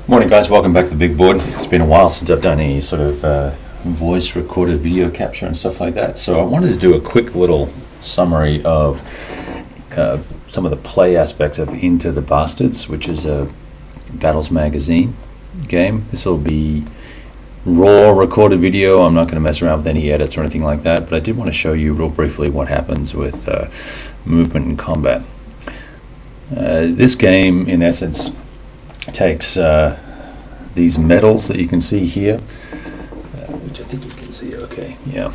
Morning guys, welcome back to the big board. It's been a while since I've done any sort of voice recorded video capture and stuff like that, so I wanted to do a quick little summary of some of the play aspects of Into the Bastards, which is a Battles Magazine game. This will be raw recorded video. I'm not going to mess around with any edits or anything like that, but I did want to show you real briefly what happens with movement and combat. This game in essence takes these medals that you can see here, which I think you can see okay, yeah.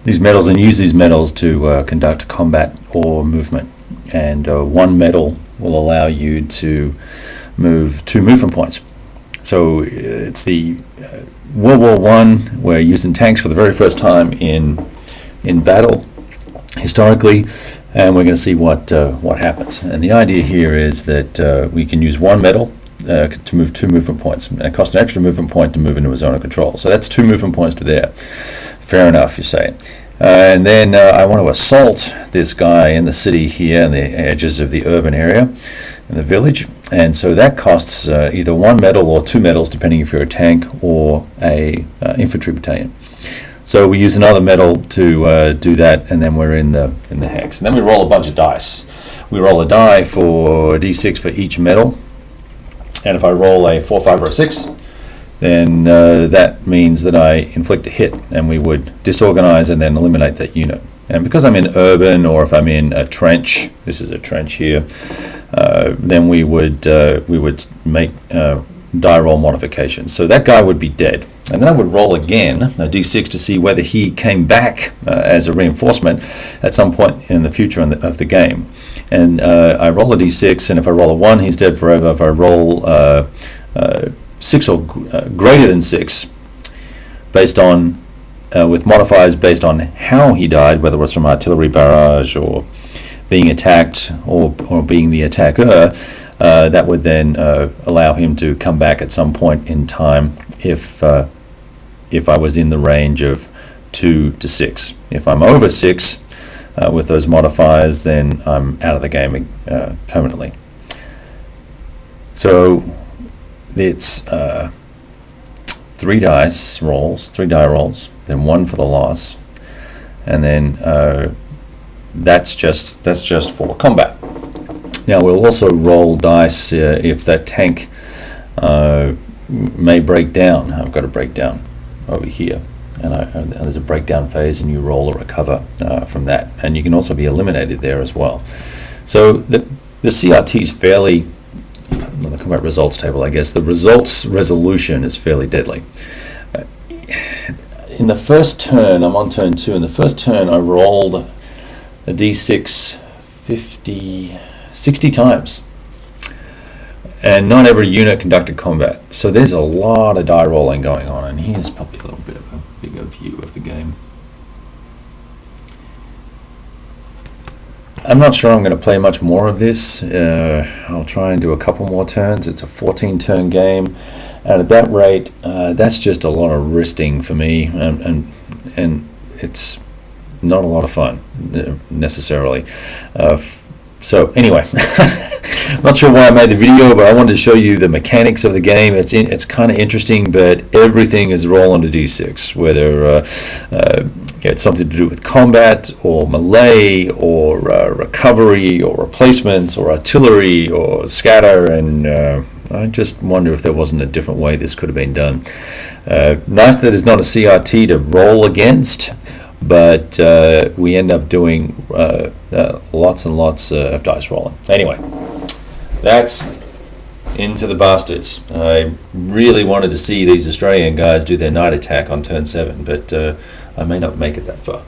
These medals, and use these medals to conduct combat or movement. And one medal will allow you to move 2 movement points. So it's the World War I, we're using tanks for the very first time in battle, historically, and we're going to see what happens. And the idea here is that we can use one medal to move 2 movement points. And it costs an extra movement point to move into a zone of control. So that's 2 movement points to there. Fair enough, you say. And then I want to assault this guy in the city here, in the edges of the urban area, in the village. And so that costs either 1 medal or 2 medals, depending if you're a tank or a infantry battalion. So we use another medal to do that, and then we're in the hex. And then we roll a bunch of dice. We roll a die for a d6 for each medal, and if I roll a 4, 5, or a 6, then that means that I inflict a hit, and we would disorganize and then eliminate that unit. And because I'm in urban, or if I'm in a trench, this is a trench here, then we would make die roll modifications. So that guy would be dead. And then I would roll again a d6 to see whether he came back as a reinforcement at some point in the future of the game. And I roll a d6, and if I roll a 1, he's dead forever. If I roll 6 or greater than 6, based on with modifiers based on how he died, whether it was from artillery barrage or being attacked or being the attacker, that would then allow him to come back at some point in time if I was in the range of 2 to 6. If I'm over 6 with those modifiers, then I'm out of the game permanently. So it's 3 die rolls, then 1 for the loss, and then that's just for combat. Now we'll also roll dice if that tank may break down. I've got a breakdown over here, and there's a breakdown phase, and you roll or recover from that, and you can also be eliminated there as well. So the CRT is fairly, on the combat results table, I guess, the results resolution is fairly deadly. In the first turn, I'm on turn 2, in the first turn I rolled a d6 60 times, and not every unit conducted combat. So there's a lot of die rolling going on, and here's probably a little bit of a bigger view of the game. I'm not sure I'm going to play much more of this. I'll try and do a couple more turns. It's a 14-turn game, and at that rate, that's just a lot of wristing for me, and it's not a lot of fun necessarily. So anyway, I'm not sure why I made the video, but I wanted to show you the mechanics of the game. It's kind of interesting, but everything is rolling a d6, whether it's something to do with combat or melee or recovery or replacements or artillery or scatter, and I just wonder if there wasn't a different way this could have been done. Nice that it's not a CRT to roll against, but we end up doing lots and lots of dice rolling. Anyway, that's Into the Bastards. I really wanted to see these Australian guys do their night attack on turn 7, but I may not make it that far.